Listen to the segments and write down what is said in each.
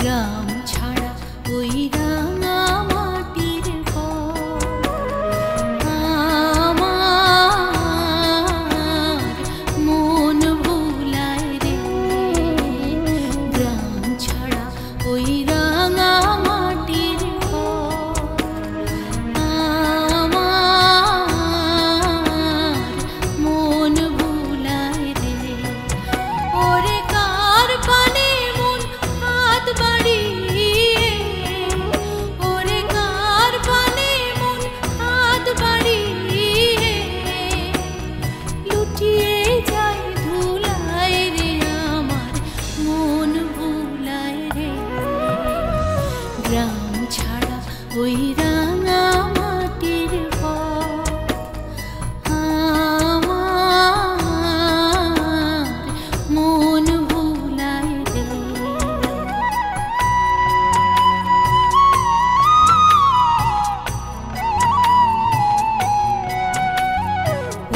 গ্রাম ছাড়া ওই রাঙা মাটির আমার মন ভুলায় রে। গ্রাম ছাড়া ওই রাঙা মাটির আমার মন ভুলায় রে। ওরে কার পানে মন হাত বাড়িয়ে, ওরে কার পানে মন হাত বাড়িয়ে লুটিয়ে যায় ধুলায় রে। আমার মন ভুলায় রে। গ্রাম ছাড়া ওই রাঙা মাটির আমার মন ভুলায় রে।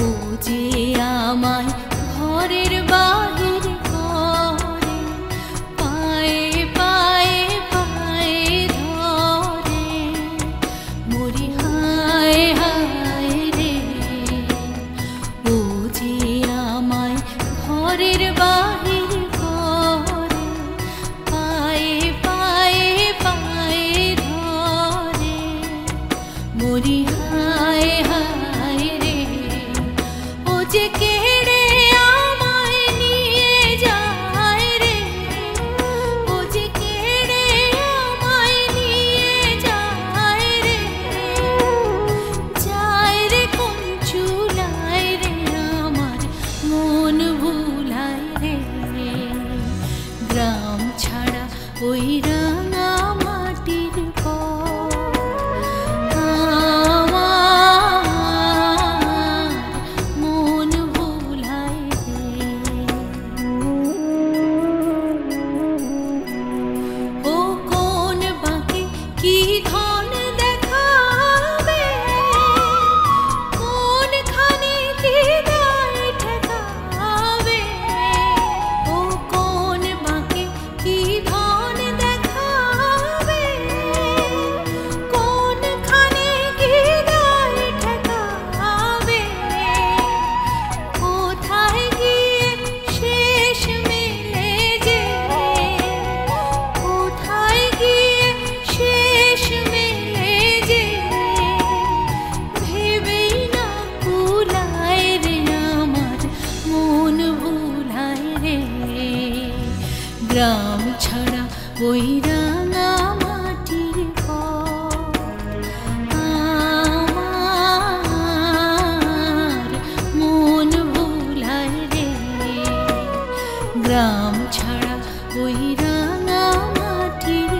ও যে আমায় ঘরের বাহির করে, পায়ে পায়ে পায়ে ধরে, মরি হায় হায় রে। ও যে আমায় ঘরের বাহির করে, পায়ে পায়ে পায়ে ধরে, মরি হায় হায় রে। ও যে কেড়ে আমায় নিয়ে যায় রে, ও যে কেড়ে আমায় নিয়ে যায় রে। যায় রে কোন চুলায় রে। আমার মন ভুলায় রে। গ্রাম ছাড়া ওই রাঙা মাটির আমার মন ভুলায় রে। ও কোন বাঁকে কি ধন দেখাবে, কোনখানে কি গায়ে ঠেকাবে। ও কোন বাঁকে কি ধন দেখাবে, কোনখানে কি গায়ে ঠেকাবে। কোথায় গিয়ে শেষ মেলে যে, কোথায় গিয়ে শেষ মেলে যে, ভেবেই না কুলায় রে। আমার মন ভুলায় রে। গ্রাম ছাড়া ওই রাঙা মাটির আমার মন ভুলায় রে। গ্রাম ছাড়া ওই রাঙা মাটির